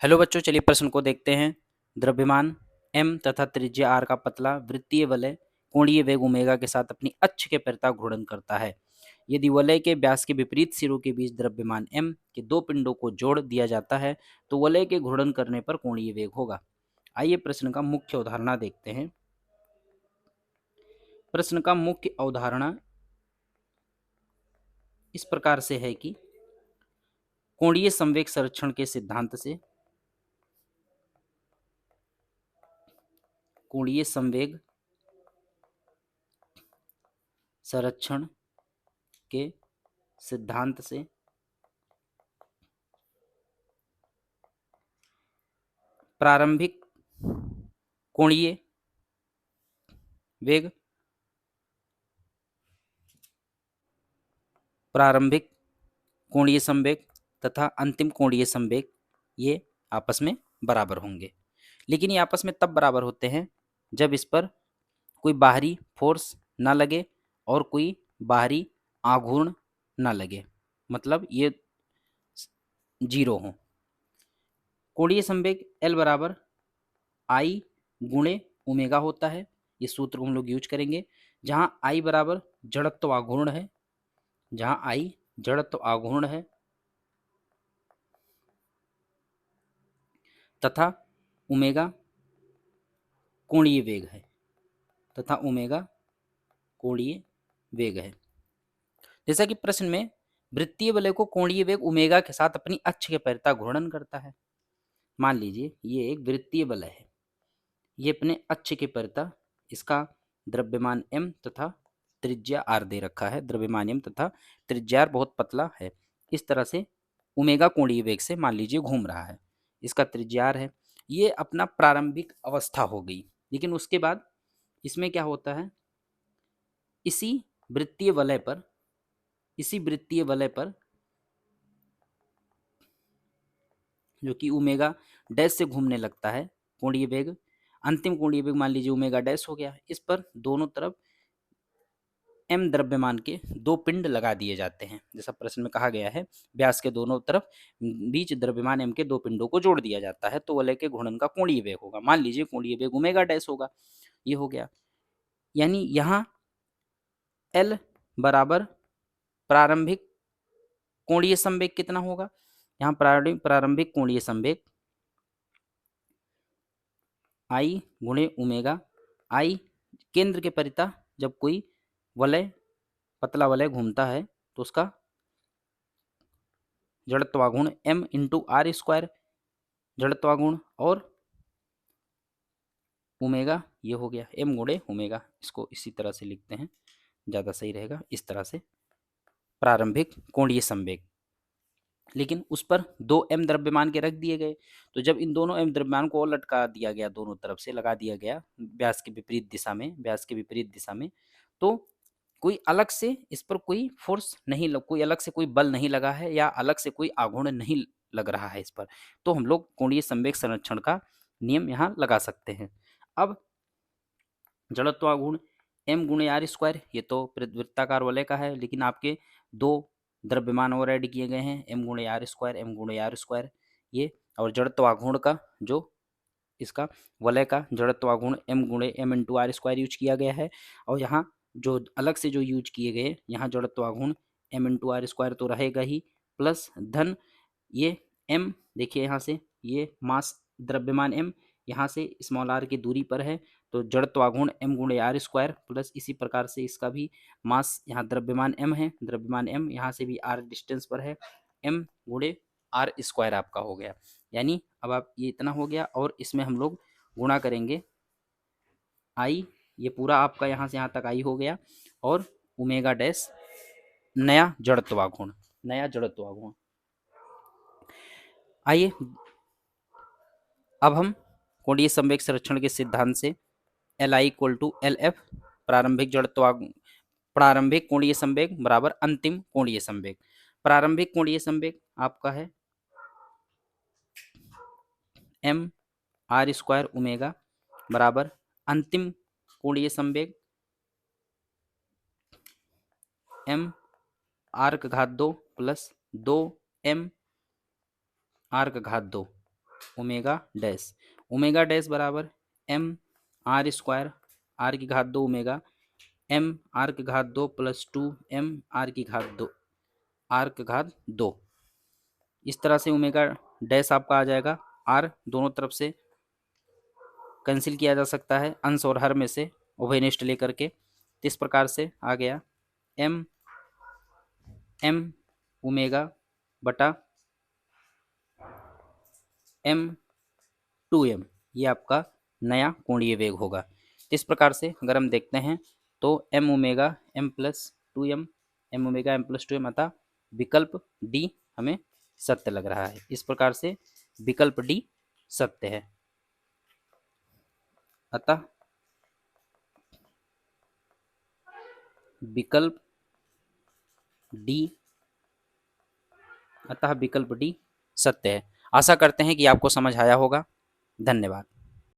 Hello बच्चों, चलिए प्रश्न को देखते हैं। द्रव्यमान m तथा त्रिज्या r का पतला वृत्तीय वलय कोणीय वेग ओमेगा के साथ अपनी अक्ष के परितः घूर्णन करता है। यदि वलय के व्यास के विपरीत सिरों के बीच द्रव्यमान m के दो पिंडों को जोड़ दिया जाता है तो वलय के घूर्णन करने पर कोणीय वेग होगा। आइए प्रश्न का मुख्य अवधारणा देखते हैं। प्रश्न का मुख्य अवधारणा इस प्रकार से है कि कोणीय संवेग संरक्षण के सिद्धांत से कोणीय संवेग संरक्षण के सिद्धांत से प्रारंभिक कोणीय वेग प्रारंभिक कोणीय संवेग तथा अंतिम कोणीय संवेग ये आपस में बराबर होंगे। लेकिन ये आपस में तब बराबर होते हैं जब इस पर कोई बाहरी फोर्स ना लगे और कोई बाहरी आघूर्ण ना लगे, मतलब ये जीरो हो। कोणीय संवेग L बराबर आई गुणे ओमेगा होता है। ये सूत्र को हम लोग यूज करेंगे। जहां आई बराबर जड़त्व आघूर्ण है, जहां आई जड़त्व आघूर्ण है तथा ओमेगा कोणीय वेग है, तथा ओमेगा कोणीय वेग है। जैसा कि प्रश्न में वृत्तीय वलय को कोणीय वेग ओमेगा के साथ अपनी अक्ष के परितः घूर्णन करता है। मान लीजिए ये एक वृत्तीय वलय है, ये अपने अक्ष के परितः, इसका द्रव्यमान m तथा त्रिज्या r दे रखा है। द्रव्यमान m तथा त्रिज्या r बहुत पतला है। इस तरह से ओमेगा कोणीय वेग से मान लीजिए घूम रहा है। इसका त्रिज्या r है। ये अपना प्रारंभिक अवस्था हो गई। लेकिन उसके बाद इसमें क्या होता है, इसी वृत्तीय वलय पर जो कि ओमेगा डैश से घूमने लगता है कोणीय वेग, अंतिम कोणीय वेग मान लीजिए ओमेगा डैश हो गया। इस पर दोनों तरफ m द्रव्यमान के दो पिंड लगा दिए जाते हैं। जैसा प्रश्न में कहा गया है, व्यास के दोनों तरफ बीच द्रव्यमान m के दो पिंडों को जोड़ दिया जाता है तो वलय के घूर्णन का कोणीय वेग होगा। मान लीजिए कोणीय वेग ओमेगा डैश होगा। ये हो गया। यानी यहाँ L बराबर प्रारंभिक कोणीय संवेग कितना होगा, यहाँ प्रारंभिक कोणीय संवेग आई गुणे ओमेगा। आई केंद्र के परितः जब कोई वलय पतला वलय घूमता है तो उसका जड़त्वाघूर्ण m इंटू आर स्क्वायर जड़त्वाघूर्ण, और ओमेगा ये हो गया m गुणे ओमेगा। इसको इसी तरह से लिखते हैं, ज़्यादा सही रहेगा। इस तरह से प्रारंभिक कोणीय संवेग। लेकिन उस पर दो m द्रव्यमान के रख दिए गए, तो जब इन दोनों m द्रव्यमान को और लटका दिया गया, दोनों तरफ से लगा दिया गया व्यास के विपरीत दिशा में, तो कोई अलग से इस पर कोई फोर्स नहीं कोई अलग से कोई बल नहीं लगा है या अलग से कोई आघूर्ण नहीं लग रहा है इस पर, तो हम लोग कोणीय संवेग संरक्षण का नियम यहाँ लगा सकते हैं। अब जड़त्वाघूर्ण m गुणे आर स्क्वायर, ये तो वृत्ताकार वलय का है, लेकिन आपके दो द्रव्यमान और ऐड किए गए हैं, m गुणे आर स्क्वायर ये, और जड़त्वाघूर्ण का जो इसका वलय का जड़त्वाघूर्ण m गुणे m into R square use किया गया है। और यहाँ जो अलग से जो यूज किए गए, यहाँ जड़त्वाघूर्ण m इंटू आर स्क्वायर तो रहेगा ही, प्लस धन ये m, देखिए यहाँ से ये मास द्रव्यमान m यहाँ से स्मॉल r की दूरी पर है, तो जड़त्वाघूर्ण m गुणे आर स्क्वायर, प्लस इसी प्रकार से इसका भी मास, यहाँ द्रव्यमान m है, द्रव्यमान m यहाँ से भी r डिस्टेंस पर है, m गुणे आर स्क्वायर आपका हो गया। यानी अब आप ये इतना हो गया, और इसमें हम लोग गुणा करेंगे आई, ये पूरा आपका यहाँ से यहाँ तक आई हो गया, और ओमेगा डैश नया जड़त्वाघूर्ण। आइए अब हम कोणीय संवेग संरक्षण के सिद्धांत से L I equal to L F, प्रारंभिक कोणीय संवेग बराबर अंतिम कोणीय संवेग। प्रारंभिक कोणीय संवेग आपका है m आर स्क्वायर ओमेगा बराबर अंतिम कोणीय संवेग m आर का घात 2 प्लस 2 m आर का घात 2 ओमेगा डैश। ओमेगा डैश बराबर एम आर स्क्वायर, आर की घात 2 ओमेगा, एम आर की घात 2 प्लस 2 एम आर की घात 2, आर की घात 2। इस तरह से ओमेगा डैश आपका आ जाएगा। आर दोनों तरफ से कैंसिल किया जा सकता है, अंश और हर में से उभयनिष्ठ लेकर के। तो इस प्रकार से आ गया एम एम ओमेगा बटा एम 2m, ये आपका नया कोणीय वेग होगा। तो इस प्रकार से अगर हम देखते हैं तो M omega M plus two M omega M plus 2m, अतः विकल्प डी हमें सत्य लग रहा है। इस प्रकार से विकल्प डी सत्य है। अतः विकल्प डी अतः विकल्प डी सत्य है। आशा करते हैं कि आपको समझ आया होगा। धन्यवाद।